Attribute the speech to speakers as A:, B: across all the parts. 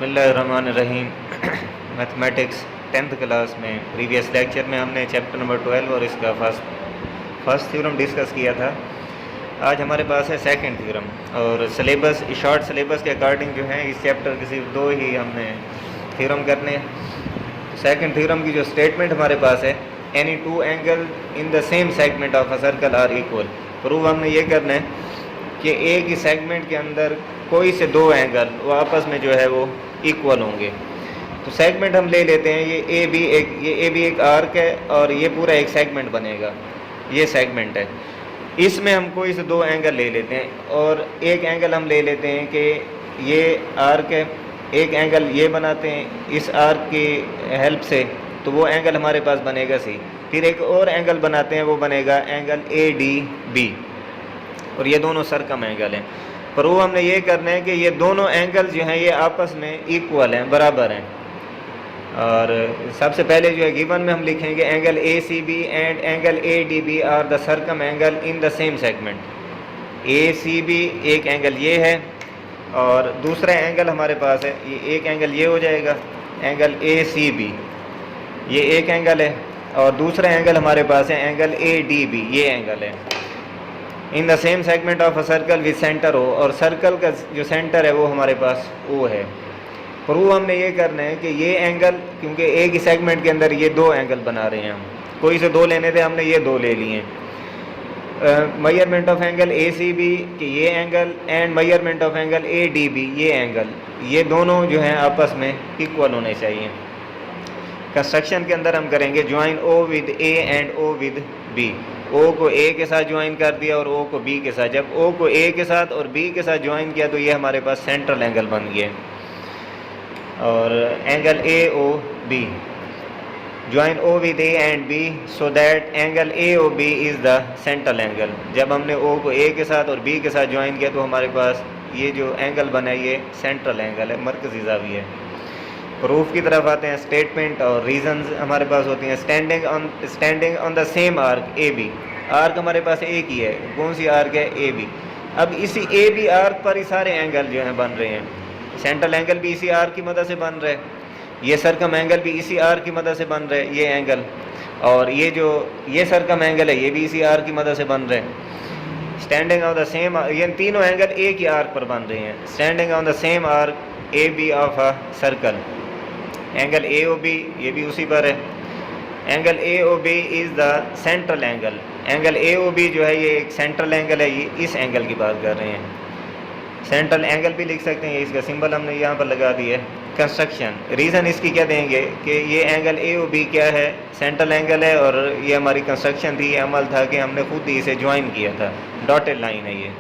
A: बिस्मिल्लाहिर्रहमानिर्रहीम। Mathematics 10th class में previous lecture में हमने चैप्टर नंबर 12 और इसका फर्स्ट थ्योरम डिस्कस किया था। आज हमारे पास है सेकंड थ्योरम और सिलेबस शॉर्ट सिलेबस के अकॉर्डिंग जो है इस चैप्टर के सिर्फ 2 ही हमने थ्योरम करने। सेकंड थ्योरम की जो स्टेटमेंट हमारे पास है, any two angle in the same segment of a circle are equal. Prove हमने ये करना है कि एक ही सेगमेंट के अंदर कोई से 2 एंगल वो आपस में जो है वो इक्वल होंगे। तो सेगमेंट हम ले लेते हैं, ये ए बी एक आर्क है और ये पूरा एक सेगमेंट बनेगा, ये सेगमेंट है। इसमें हम कोई से 2 एंगल ले लेते हैं और एक एंगल हम ले लेते हैं कि ये आर्क है, एक एंगल ये बनाते हैं इस आर्क की हेल्प से, तो वो एंगल हमारे पास बनेगा सी। फिर एक और एंगल बनाते हैं, वो बनेगा एंगल ए डी बी, और ये दोनों सरकम एंगल हैं। पर वो हमने ये करना है कि ये दोनों एंगल जो हैं ये आपस में इक्वल हैं, बराबर हैं। और सबसे पहले जो है गिवन में हम लिखेंगे angle A C B and angle A D B are the circum angle in the same segment. A C B एक एंगल ये है और दूसरा एंगल हमारे पास है, ये एक एंगल ये हो जाएगा एंगल ए सी बी, ये एक एंगल है, और दूसरा एंगल हमारे पास है एंगल ए डी बी, ये एंगल है। इन the same segment of a circle with centre हो, और सर्कल का जो सेंटर है वो हमारे पास ओ है। प्रूव हमने ये करना है कि ये एंगल, क्योंकि एक ही सेगमेंट के अंदर ये 2 एंगल बना रहे हैं, हम कोई से 2 लेने थे, हमने ये 2 ले लिए हैं। Measurement of angle A C B कि ये angle and measurement of angle A D B ये एंगल, ये दोनों जो हैं आपस में इक्वल होने चाहिए। कंस्ट्रक्शन के अंदर हम करेंगे join O with A and O with B. O को ए के साथ ज्वाइन कर दिया और ओ को बी के साथ। जब ओ को ए के साथ और बी के साथ ज्वाइन किया तो ये हमारे पास सेंट्रल एंगल बन गया। और angle A O B, join O with A and B so that angle A O B is the central angle. जब हमने ओ को ए के साथ और बी के साथ ज्वाइन किया तो हमारे पास ये जो एंगल बना है ये सेंट्रल एंगल है, मरकज़ी ज़ाविया है। प्रूफ की तरफ आते हैं। स्टेटमेंट और रीजंस हमारे पास होती हैं। Standing on the same arc A B, arc हमारे पास एक ही है, कौन सी आर्क है, ए बी। अब इसी ए बी आर्क पर ही सारे एंगल जो हैं बन रहे हैं। सेंट्रल एंगल भी इसी आर्क की मदद से बन रहे हैं, ये सरकम एंगल भी इसी आर्क की मदद से बन रहे हैं, ये एंगल, और ये जो ये सरकम एंगल है ये भी इसी आर्क की मदद से बन रहे हैं। स्टैंडिंग ऑन द सेम, ये तीनों एंगल एक ही आर्क पर बन रहे हैं। Standing on the same arc A B of a circle, angle A O B ये भी उसी पर है। Angle A O B is the central angle, angle A O B जो है ये एक सेंट्रल एंगल है, ये इस एंगल की बात कर रहे हैं। सेंट्रल एंगल भी लिख सकते हैं, इसका सिंबल हमने यहाँ पर लगा दिया है। कंस्ट्रक्शन, रीज़न इसकी क्या देंगे कि ये एंगल ए ओ बी क्या है, सेंट्रल एंगल है, और ये हमारी कंस्ट्रक्शन थी, अमल था कि हमने खुद ही इसे ज्वाइन किया था, डॉटेड लाइन है ये।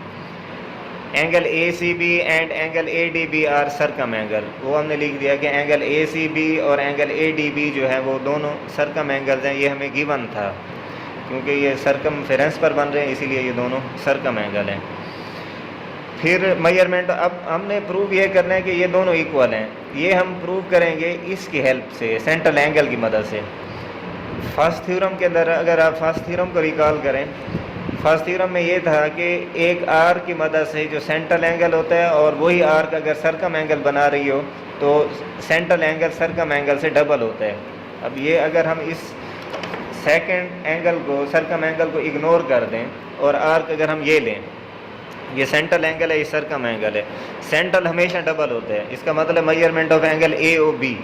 A: Angle A C B and angle A D B are circum angle, वो हमने लिख दिया कि एंगल ए सी बी और एंगल ए डी बी जो है वो दोनों सरकम एंगल्स हैं। ये हमें गिवन था क्योंकि ये सरकमफेरेंस पर बन रहे हैं, इसीलिए ये दोनों सरकम एंगल हैं। फिर मेजरमेंट, अब हमने प्रूव ये करना है कि ये दोनों इक्वल हैं। ये हम प्रूव करेंगे इसकी हेल्प से, सेंट्रल एंगल की मदद से। फर्स्ट थ्योरम के अंदर अगर आप फर्स्ट थ्योरम को रिकॉल करें, फर्स्ट थ्योरम में ये था कि एक आर्क की मदद से जो सेंट्रल एंगल होता है, और वही आर्क अगर सरकम एंगल बना रही हो तो सेंट्रल एंगल सरकम एंगल से डबल होता है। अब ये अगर हम इस सेकंड एंगल को, सरकम एंगल को इग्नोर कर दें और आर्क अगर हम ये लें, ये सेंट्रल एंगल है, ये सरकम एंगल है, सेंट्रल हमेशा डबल होता है। इसका मतलब measurement of angle A O B,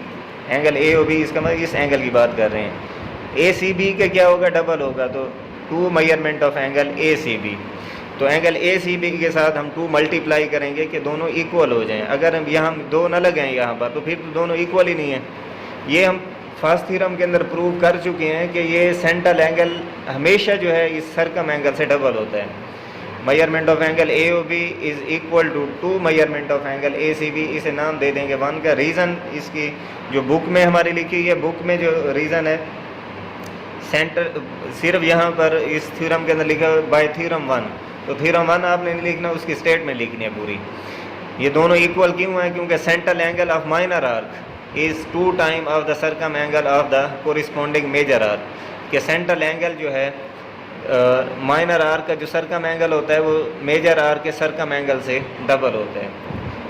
A: angle A O B इसका मतलब इस एंगल की बात कर रहे हैं। ए सी बी का क्या होगा, डबल होगा, तो 2 measurement of angle A C B. तो एंगल ए सी बी के साथ हम 2 मल्टीप्लाई करेंगे कि दोनों इक्वल हो जाएं। अगर हम यहाँ 2 न लगाएं यहाँ पर तो फिर तो दोनों इक्वल ही नहीं है। ये हम फर्स्ट थ्योरम के अंदर प्रूव कर चुके हैं कि ये सेंट्रल एंगल हमेशा जो है इस सरकम एंगल से डबल होता है। Measurement of angle A O B is equal to 2 measurement of angle A C B. इसे नाम दे देंगे 1 का। रीज़न इसकी जो बुक में हमारी लिखी है, बुक में जो रीज़न है सेंटर, सिर्फ यहाँ पर इस थ्योरम के अंदर लिखा है बाय थ्योरम 1, तो थ्योरम 1 आपने नहीं लिखना, उसकी स्टेटमेंट लिखनी है पूरी। ये दोनों इक्वल क्यों है, क्योंकि central angle of minor arc is 2 time of the circum angle of the corresponding major arc. कि सेंट्रल एंगल जो है माइनर आर्क का जो सरकम एंगल होता है वो मेजर आर्क के सरकम एंगल से डबल होता है।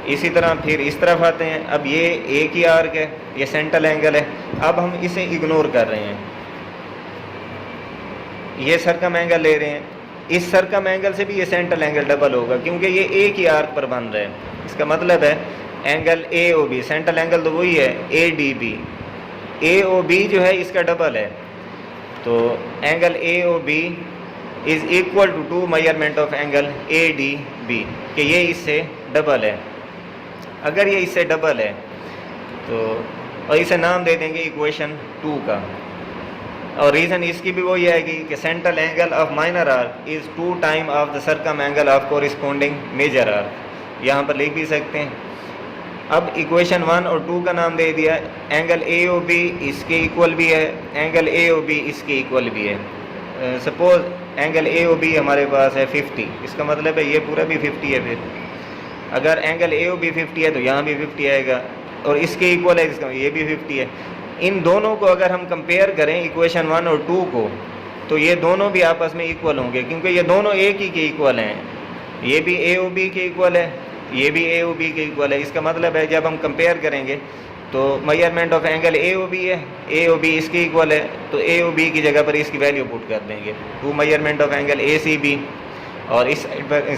A: इसी तरह फिर इस तरफ आते हैं। अब ये एक ही आर्क है, ये सेंट्रल एंगल है। अब हम इसे इग्नोर कर रहे हैं, ये सरकम एंगल ले रहे हैं। इस सरकम एंगल से भी ये सेंट्रल एंगल डबल होगा, क्योंकि ये एक ही आर्क पर बन रहा है। इसका मतलब है angle A O B, central angle तो वही है A D B, A O B जो है इसका डबल है। तो angle A O B is equal to 2 measurement of angle A D B, कि ये इससे डबल है। अगर ये इससे डबल है तो और इसे नाम दे देंगे इक्वेशन 2 का। और रीज़न इसकी भी वही आएगी कि central angle of minor arc is 2 time of the circum angle of corresponding major arc. यहाँ पर लिख भी सकते हैं। अब इक्वेशन 1 और 2 का नाम दे दिया। एंगल ए ओ बी इसके इक्वल भी है, एंगल ए ओ बी इसके इक्वल भी है। Suppose angle A O B हमारे पास है 50, इसका मतलब है ये पूरा भी 50 है। फिर अगर एंगल ए ओ बी 50 है तो यहाँ भी 50 आएगा, और इसके इक्वल है, इसका ये भी 50 है। इन दोनों को अगर हम कंपेयर करें इक्वेशन 1 और 2 को, तो ये दोनों भी आपस में इक्वल होंगे, क्योंकि ये दोनों एक ही के इक्वल हैं। ये भी ए ओ बी के इक्वल है, ये भी ए ओ बी के इक्वल है। इसका मतलब है जब हम कंपेयर करेंगे तो measurement of angle A O B है, ए ओ बी इसके इक्वल है, तो ए ओ बी की जगह पर इसकी वैल्यू पुट कर देंगे 2 measurement of angle A C B. और इस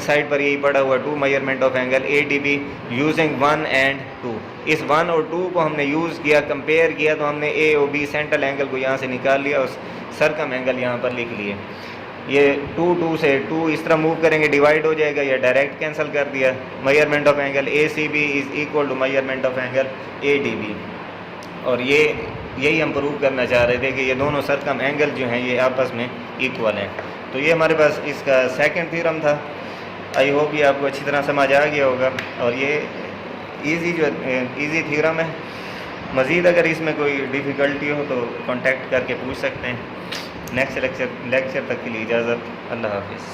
A: साइड पर यही पड़ा हुआ 2 measurement of angle A D B using 1 and 2। इस 1 और 2 को हमने यूज़ किया, कंपेयर किया, तो हमने ए ओ बी सेंट्रल एंगल को यहाँ से निकाल लिया और सरकम एंगल यहाँ पर लिख लिए। ये 2 से 2 इस तरह मूव करेंगे, डिवाइड हो जाएगा, या डायरेक्ट कैंसिल कर दिया। Measurement of angle A C B is equal to measurement of angle A D B. और ये यही हम प्रूव करना चाह रहे थे कि ये दोनों सरकम एंगल जो हैं ये आपस में इक्वल हैं। तो ये हमारे पास इसका सेकंड थ्योरम था। आई होप ये आपको अच्छी तरह समझ आ गया होगा। और ये इजी थ्योरम है। मज़ीद अगर इसमें कोई डिफ़िकल्टी हो तो कांटेक्ट करके पूछ सकते हैं। नेक्स्ट लेक्चर तक के लिए इजाज़त। अल्लाह हाफिज़।